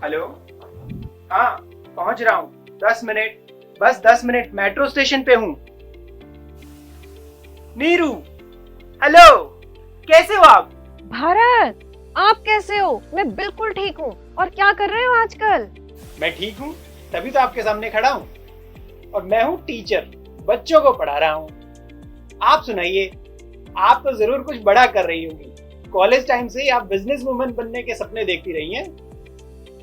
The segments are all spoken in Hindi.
हेलो। हाँ, पहुंच रहा हूँ। 10 मिनट, बस 10 मिनट, मेट्रो स्टेशन पे हूँ। नीरू, हेलो, कैसे हो आप? भारत, आप कैसे हो? मैं बिल्कुल ठीक हूँ। और क्या कर रहे हो आजकल? मैं ठीक हूँ, तभी तो आपके सामने खड़ा हूँ। और मैं हूँ टीचर, बच्चों को पढ़ा रहा हूँ। आप सुनाइए, आप तो जरूर कुछ बड़ा कर रही होंगी। कॉलेज टाइम से ही आप बिजनेस वुमन बनने के सपने देखती रही हैं।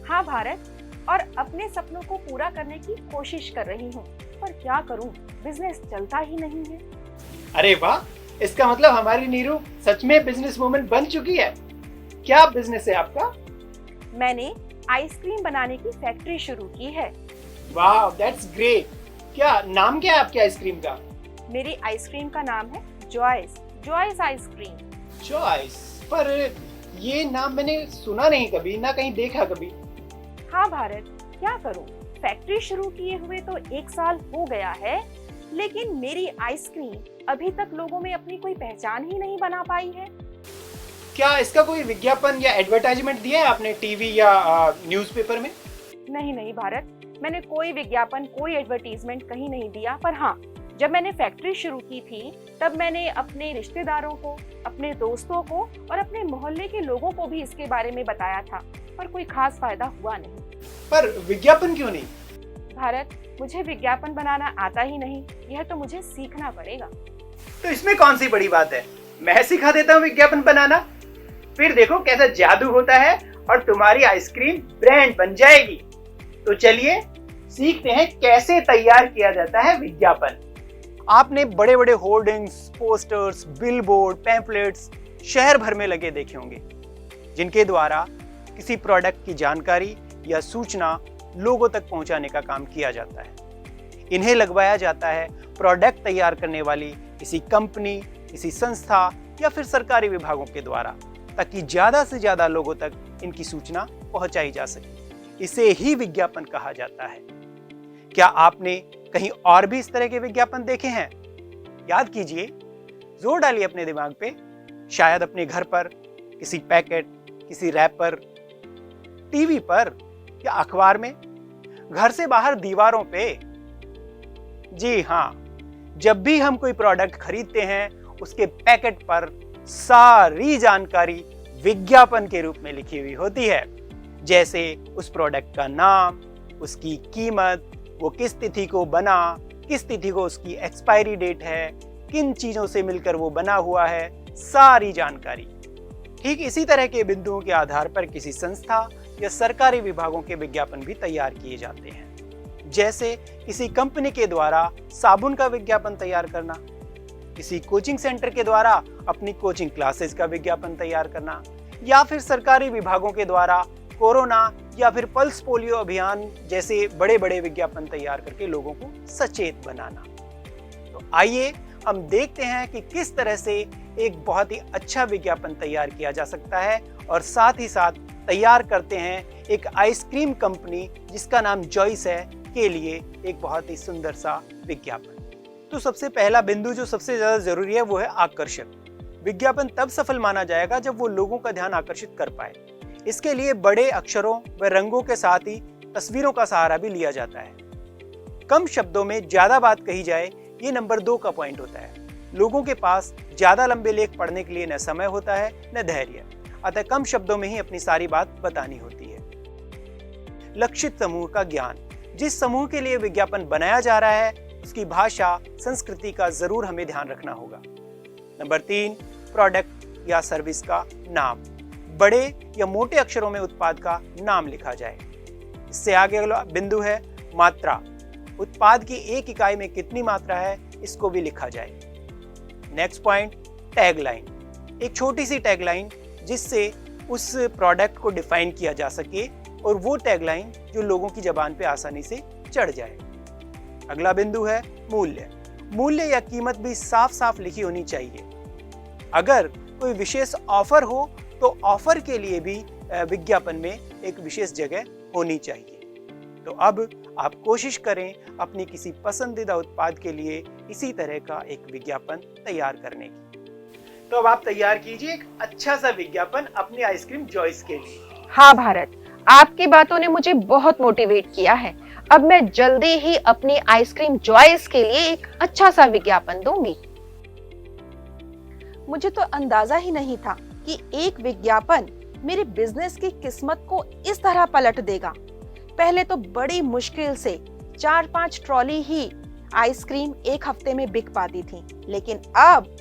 हाँ भारत, और अपने सपनों को पूरा करने की कोशिश कर रही हूँ। पर क्या करूँ, बिजनेस चलता ही नहीं है। अरे वाह, इसका मतलब हमारी नीरू सच में बिजनेस वुमन बन चुकी है। क्या बिजनेस है आपका? मैंने आइसक्रीम बनाने की फैक्ट्री शुरू की है। वाह, दैट्स ग्रेट। क्या नाम क्या है आपके आइसक्रीम का? मेरी आइसक्रीम का नाम है जॉयस आइसक्रीम। चॉइस, पर ये नाम मैंने सुना नहीं कभी, ना कहीं देखा कभी। हाँ भारत, क्या करूँ, फैक्ट्री शुरू किए हुए तो 1 साल हो गया है, लेकिन मेरी आइसक्रीम अभी तक लोगों में अपनी कोई पहचान ही नहीं बना पाई है। क्या इसका कोई विज्ञापन या एडवर्टाइजमेंट दिया है आपने टीवी या न्यूज़पेपर में? नहीं भारत, मैंने कोई विज्ञापन, कोई एडवर्टीजमेंट कहीं नहीं दिया। पर हाँ, जब मैंने फैक्ट्री शुरू की थी तब मैंने अपने रिश्तेदारों को, अपने दोस्तों को और अपने मोहल्ले के लोगों को भी इसके बारे में बताया था, पर कोई खास फायदा हुआ नहीं। पर विज्ञापन क्यों नहीं? भारत, मुझे विज्ञापन बनाना आता ही नहीं, यह तो मुझे सीखना पड़ेगा। तो इसमें कौन सी बड़ी बात है, मैं सिखा देता हूँ विज्ञापन बनाना। फिर देखो कैसा जादू होता है और तुम्हारी आइसक्रीम ब्रांड बन जाएगी। तो चलिए सीखते हैं कैसे तैयार किया जाता है विज्ञापन। आपने बड़े बड़े होर्डिंग्स, पोस्टर्स, बिलबोर्ड, पैम्फलेट्स शहर भर में लगे देखे होंगे, जिनके द्वारा किसी प्रोडक्ट की जानकारी या सूचना लोगों तक पहुंचाने का काम किया जाता है। इन्हें लगवाया जाता है प्रोडक्ट तैयार करने वाली किसी कंपनी, किसी संस्था या फिर सरकारी विभागों के द्वारा, ताकि ज्यादा से ज्यादा लोगों तक इनकी सूचना पहुंचाई जा सके। इसे ही विज्ञापन कहा जाता है। क्या आपने कहीं और भी इस तरह के विज्ञापन देखे हैं? याद कीजिए, जोर डालिए अपने दिमाग पे। शायद अपने घर पर, किसी पैकेट, किसी रैपर, टीवी पर या अखबार में, घर से बाहर दीवारों पे। जी हाँ, जब भी हम कोई प्रोडक्ट खरीदते हैं उसके पैकेट पर सारी जानकारी विज्ञापन के रूप में लिखी हुई होती है। जैसे उस प्रोडक्ट का नाम, उसकी कीमत, वो किस तिथि को बना, किस तिथि को उसकी एक्सपायरी डेट है, किन चीजों से मिलकर वो बना हुआ है, सारी जानकारी। ठीक इसी तरह के बिंदुओं के आधार पर किसी संस्था या सरकारी विभागों के विज्ञापन भी तैयार किए जाते हैं। जैसे किसी कंपनी के द्वारा साबुन का विज्ञापन तैयार करना, किसी कोचिंग सेंटर के द्वारा अपनी कोचिंग क्लासेस का विज्ञापन तैयार करना, या फिर सरकारी विभागों के द्वारा कोरोना या फिर पल्स पोलियो अभियान जैसे बड़े बड़े विज्ञापन तैयार करके लोगों को सचेत बनाना। तो आइए हम देखते हैं कि किस तरह से एक बहुत ही अच्छा विज्ञापन तैयार किया जा सकता है, और साथ ही साथ तैयार करते हैं एक आइसक्रीम कंपनी जिसका नाम जॉइस है के लिए एक बहुत ही सुंदर सा विज्ञापन। तो सबसे पहला बिंदु जो सबसे ज्यादा जरूरी है वो है आकर्षक। विज्ञापन तब सफल माना जाएगा जब वो लोगों का ध्यान आकर्षित कर पाए। इसके लिए बड़े अक्षरों व रंगों के साथ ही तस्वीरों का सहारा भी लिया जाता है। कम शब्दों में ज्यादा बात कही जाए, ये नंबर 2 का पॉइंट होता है। लोगों के पास ज्यादा लंबे लेख पढ़ने के लिए न समय होता है न धैर्य, अतः कम शब्दों में ही अपनी सारी बात बतानी होती है। लक्षित समूह का ज्ञान। जिस समूह के लिए विज्ञापन बनाया जा रहा है उसकी भाषा, संस्कृति का जरूर हमें ध्यान रखना होगा। नंबर 3, प्रोडक्ट या सर्विस का नाम। बड़े या मोटे अक्षरों में उत्पाद का नाम लिखा जाए। इससे आगे अगला बिंदु है मात्रा। उत्पाद की एक इकाई में कितनी मात्रा है इसको भी लिखा जाए। Next point, tagline. एक छोटी सी टैगलाइन जिससे उस प्रोडक्ट को डिफाइन किया जा सके, और वो टैगलाइन जो लोगों की जबान पे आसानी से चढ़ जाए। अगला बिंदु है मूल्य। मूल्य या कीमत भी साफ साफ लिखी होनी चाहिए। अगर कोई विशेष ऑफर हो तो ऑफर के लिए भी विज्ञापन में एक विशेष जगह होनी चाहिए। तो अब आप कोशिश करें अपनी किसी पसंदीदा उत्पाद के लिए इसी तरह का एक विज्ञापन तैयार करने की। तो अब आप तैयार कीजिए एक अच्छा सा विज्ञापन अपनी आइसक्रीम जॉयस के लिए। हाँ भारत, आपकी बातों ने मुझे बहुत मोटिवेट किया है। अब मैं जल्दी ही अपनी आइसक्रीम जॉयस के लिए एक अच्छा सा विज्ञापन दूंगी। मुझे तो अंदाजा ही नहीं था कि एक विज्ञापन मेरे बिजनेस की किस्मत को इस तरह पलट देगा। पहले तो बड़ी मुश्किल से 4-5 ट्रॉली ही आइसक्रीम एक हफ्ते में बिक पाती थी, लेकिन अब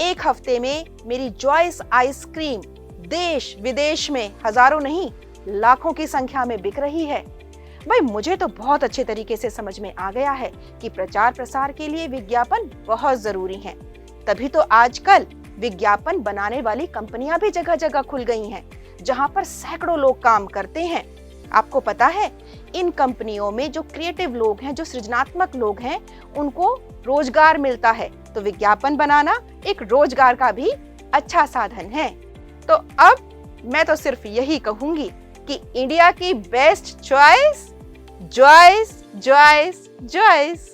एक हफ्ते में मेरी जॉयस आइसक्रीम देश विदेश में हजारों नहीं लाखों की संख्या में बिक रही है। भाई मुझे तो बहुत अच्छे तरीके से समझ में आ गया है कि प्रचार प्रसार के लिए विज्ञापन बहुत जरूरी है। तभी तो आजकल विज्ञापन बनाने वाली कंपनियां भी जगह जगह खुल गई हैं, जहां पर सैकड़ों लोग काम करते हैं। आपको पता है, इन कंपनियों में जो क्रिएटिव लोग हैं, जो सृजनात्मक लोग हैं, उनको रोजगार मिलता है। तो विज्ञापन बनाना एक रोजगार का भी अच्छा साधन है। तो अब मैं तो सिर्फ यही कहूंगी कि इंडिया की best choice, Joyce Joyce Joyce.